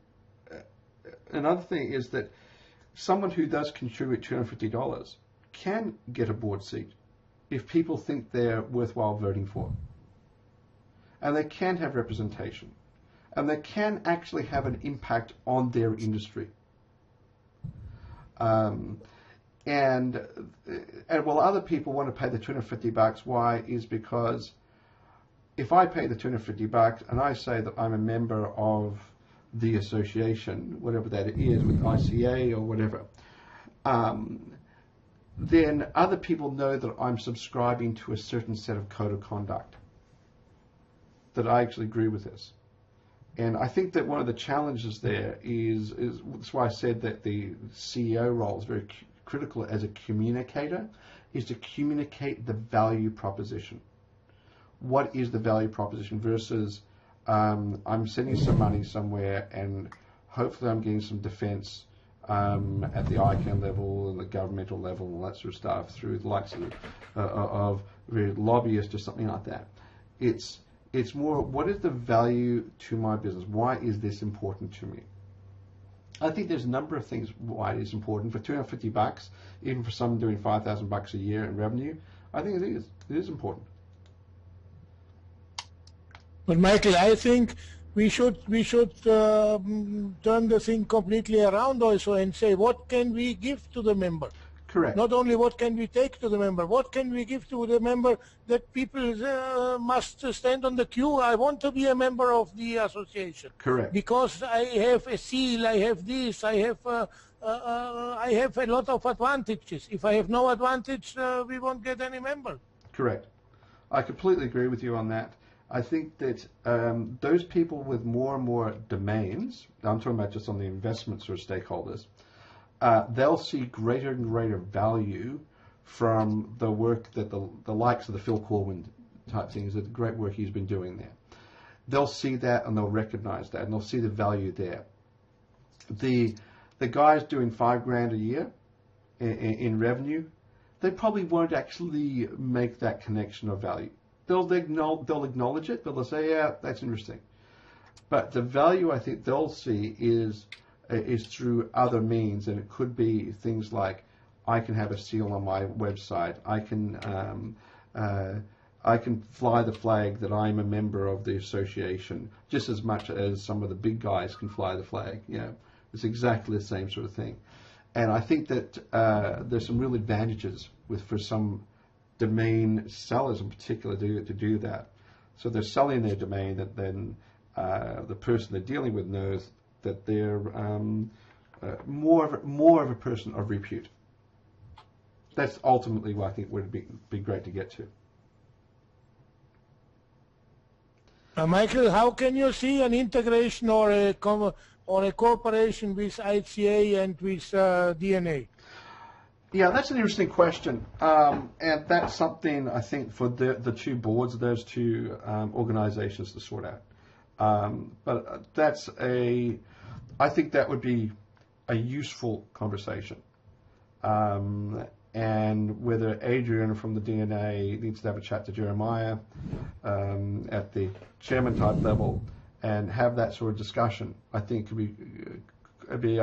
another thing is that someone who does contribute $250 can get a board seat if people think they're worthwhile voting for. And they can have representation. And they can actually have an impact on their industry. And while other people want to pay the $250, why is because if I pay the $250 and I say that I'm a member of the association, whatever that is, with ICA or whatever, then other people know that I'm subscribing to a certain set of code of conduct, that I actually agree with this. And I think that one of the challenges there is that's why I said that the CEO role is very critical as a communicator, is to communicate the value proposition. What is the value proposition versus I'm sending some money somewhere and hopefully I'm getting some defense at the ICANN level and the governmental level and all that sort of stuff through the likes of lobbyists or something like that. It's more, what is the value to my business? Why is this important to me? I think there's a number of things why it is important. For $250, even for someone doing $5,000 a year in revenue, I think it is important. But Michael, I think we should turn the thing completely around also and say, what can we give to the member? Correct. Not only what can we take to the member, what can we give to the member that people must stand on the queue. I want to be a member of the association. Correct. Because I have a seal, I have this, I have a lot of advantages. If I have no advantage, we won't get any member. Correct. I completely agree with you on that. I think that those people with more and more domains, I'm talking about just on the investment sort of stakeholders, they'll see greater and greater value from the work that the likes of the Phil Corwin type things, the great work he's been doing there. They'll see that and they'll recognize that and they'll see the value there. The guys doing $5,000 a year in revenue, they probably won't actually make that connection of value. They'll acknowledge it, but they'll say, yeah, that's interesting. But the value I think they'll see is through other means, and it could be things like I can have a seal on my website. I can fly the flag that I'm a member of the association, just as much as some of the big guys can fly the flag. You know, it's exactly the same sort of thing. And I think that there's some real advantages for some domain sellers in particular to do that. So they're selling their domain that then the person they're dealing with knows that they're more of a person of repute. That's ultimately what I think would be great to get to. Michael, how can you see an integration or a cooperation with ICA and with DNA? Yeah, that's an interesting question, and that's something I think for the two boards of those two organizations to sort out. But I think that would be a useful conversation. And whether Adrian from the DNA needs to have a chat to Jeremiah at the chairman type level and have that sort of discussion, I think it'd be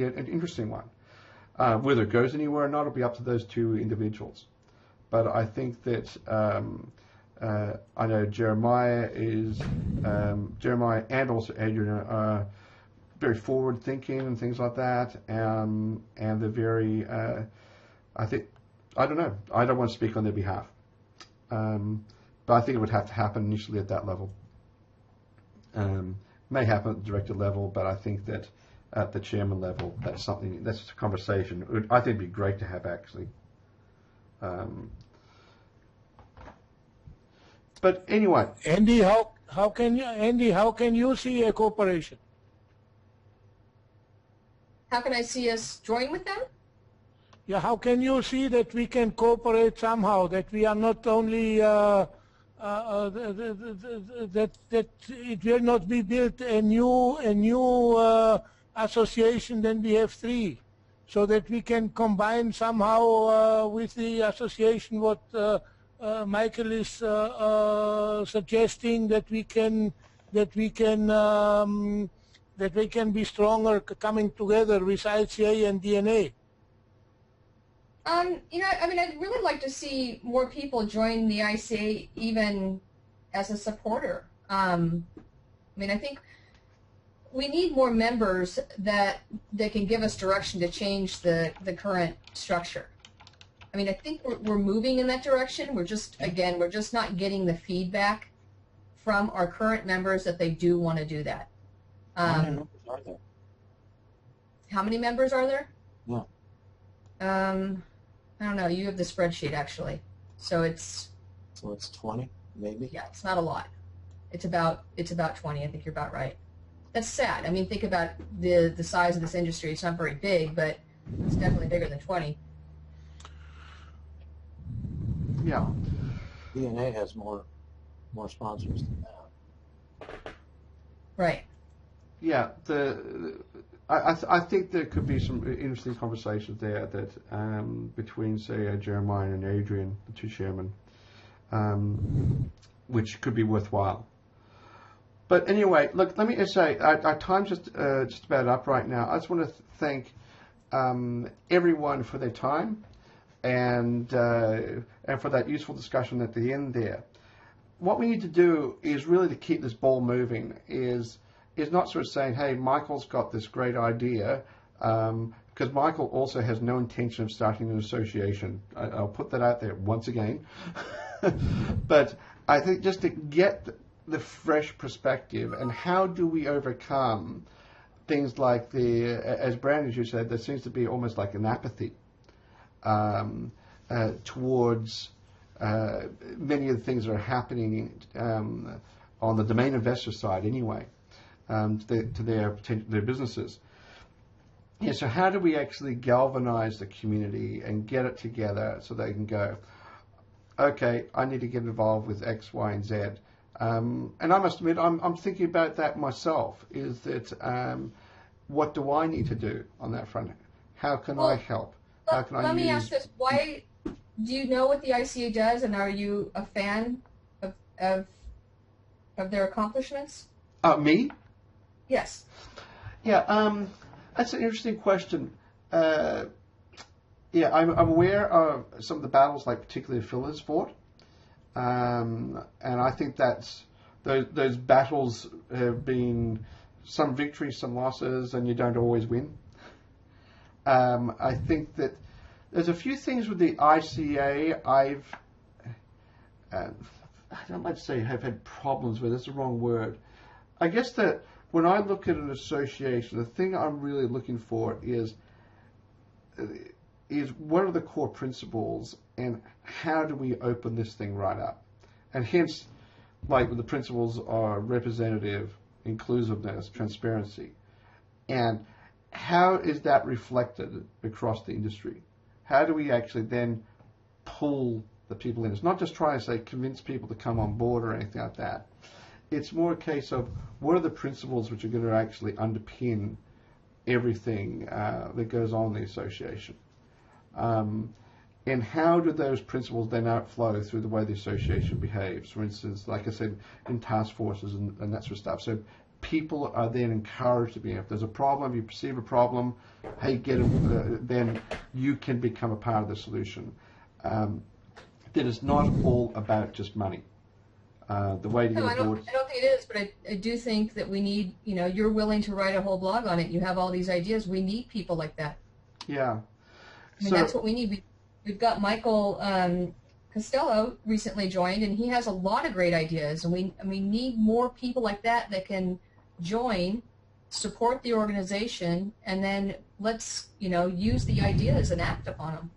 an interesting one. Whether it goes anywhere or not, it'll be up to those two individuals. But I think that I know Jeremiah and also Adrian are very forward thinking and things like that, and they're very. I don't know. I don't want to speak on their behalf, but I think it would have to happen initially at that level. May happen at the director level, but I think that at the chairman level, that's a conversation. I think it'd be great to have actually. But anyway, Andy, how can you see a cooperation? How can I see us join with them? Yeah, how can you see that we can cooperate somehow? That we are not only that it will not be built a new association, then we have three, so that we can combine somehow with the association what Michael is suggesting, that we can be stronger coming together with ICA and DNA. I'd really like to see more people join the ICA even as a supporter. I think we need more members that can give us direction to change the current structure. I think we're moving in that direction. We're just not getting the feedback from our current members that they do want to do that. How many members are there? How many members are there? Yeah. I don't know. You have the spreadsheet actually, so it's 20 maybe. Yeah, it's not a lot. It's about 20. I think you're about right. That's sad. Think about the size of this industry. It's not very big, but it's definitely bigger than 20. yeah, DNA has more sponsors than that. Right. yeah. I think there could be some interesting conversations there that between, say, Jeremiah and Adrian, the two chairmen, which could be worthwhile. But anyway, look, let me just say, our time's just about up right now. I just want to thank everyone for their time and for that useful discussion at the end there. What we need to do is really to keep this ball moving is not sort of saying, hey, Michael's got this great idea, because Michael also has no intention of starting an association. I'll put that out there once again. But I think just to get the fresh perspective, and how do we overcome things like as Brandon, as you said, there seems to be almost like an apathy towards many of the things that are happening on the domain investor side anyway, to their businesses. Yeah, so how do we actually galvanize the community and get it together so they can go, okay, I need to get involved with X, Y, and Z. And I must admit, I'm thinking about that myself, is that what do I need to do on that front? How can I help? How can I Let me ask this. Why do you know what the ICA does, and are you a fan of their accomplishments? Me? Yes. Yeah, that's an interesting question. Yeah, I'm aware of some of the battles, like particularly Phil has fought, and I think that's those battles have been some victories, some losses, and you don't always win. I think that there's a few things with the ICA I don't like to say have had problems with. That's the wrong word. I guess that when I look at an association, the thing I'm really looking for is what are the core principles and how do we open this thing right up? And hence, like the principles are representative, inclusiveness, transparency. And how is that reflected across the industry? How do we actually then pull the people in? It's not just trying to say convince people to come on board or anything like that. It's more a case of what are the principles which are going to actually underpin everything that goes on in the association. And how do those principles then outflow through the way the association behaves? For instance, like I said, in task forces and that sort of stuff. So people are then encouraged to be, if there's a problem, you perceive a problem, hey, get it, then you can become a part of the solution. That is not all about just money. The way to get I don't aboard. think it is, but I do think that we need, you're willing to write a whole blog on it. You have all these ideas. We need people like that. Yeah. I mean, that's what we need. We've got Michael Costello recently joined, and he has a lot of great ideas. And we need more people like that that can join, support the organization, and then let's use the ideas and act upon them.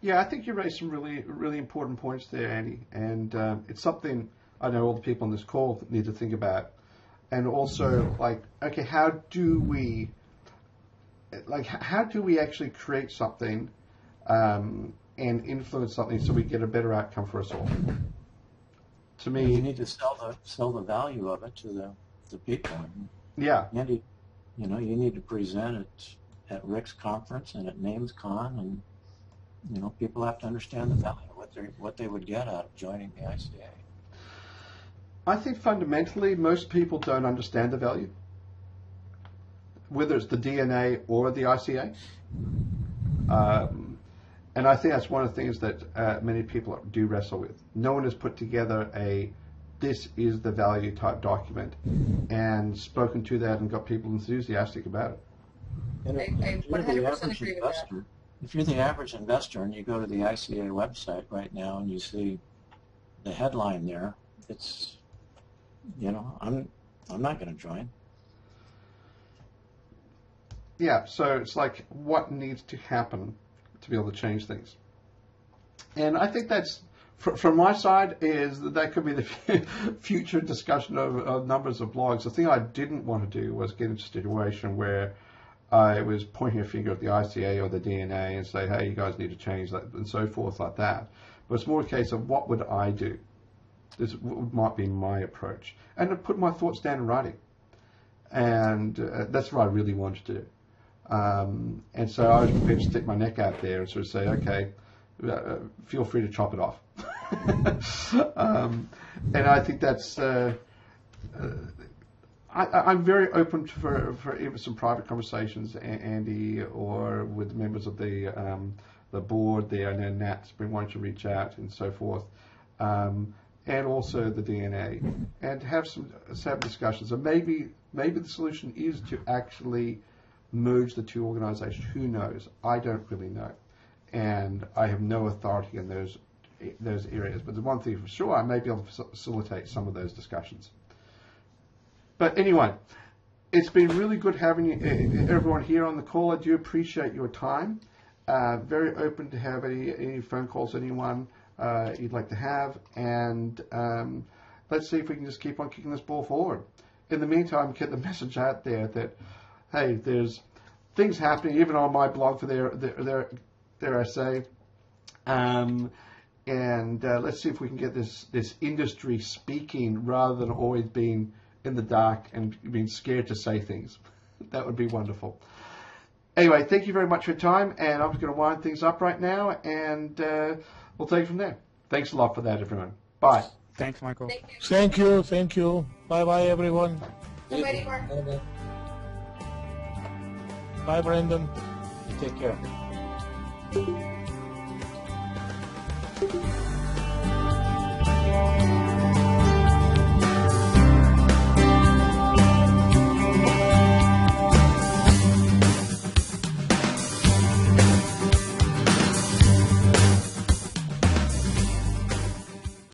Yeah, I think you raised some really, really important points there, Andy. And it's something I know all the people on this call need to think about. And also, okay, how do we actually create something and influence something so we get a better outcome for us all? To me, you need to sell the value of it to the people. Yeah. Andy, you need to present it at Rick's conference and at NamesCon, and people have to understand the value, what they would get out of joining the ICA. I think fundamentally most people don't understand the value, whether it's the DNA or the ICA. And I think that's one of the things that many people do wrestle with. No one has put together this is the value type document and spoken to that and got people enthusiastic about it. And I 100% agree with that. If you're the average investor and you go to the ICA website right now and you see the headline there, it's, I'm not going to join. Yeah, so it's like what needs to happen to be able to change things. And I think that's, from my side, is that could be the future discussion of numbers of blogs. The thing I didn't want to do was get into a situation where I was pointing a finger at the ICA or the DNA and say, hey, you guys need to change that, and so forth like that. But it's more a case of what would I do? This might be my approach. And to put my thoughts down in writing. And that's what I really wanted to do. And so I was prepared to stick my neck out there and sort of say, okay, feel free to chop it off. And I think that's... I'm very open for even some private conversations, Andy, or with members of the board there. I know Nat's been wanting to reach out and so forth, and also the DNA, and have some discussions. And maybe the solution is to actually merge the two organizations. Who knows? I don't really know. And I have no authority in those areas. But the one thing for sure, I may be able to facilitate some of those discussions. But anyway, it's been really good having everyone here on the call. I do appreciate your time. Very open to have any phone calls, anyone you'd like to have. And let's see if we can just keep on kicking this ball forward. In the meantime, get the message out there that, hey, there's things happening, even on my blog for their essay. And let's see if we can get this industry speaking rather than always being in the dark and being scared to say things. That would be wonderful. Anyway, thank you very much for your time, and I'm just going to wind things up right now, and we'll take it from there. Thanks a lot for that, everyone. Bye. Thanks, Michael. Thank you. Thank you. Bye-bye, everyone. Ready, Mark? Bye, Brendan. Take care.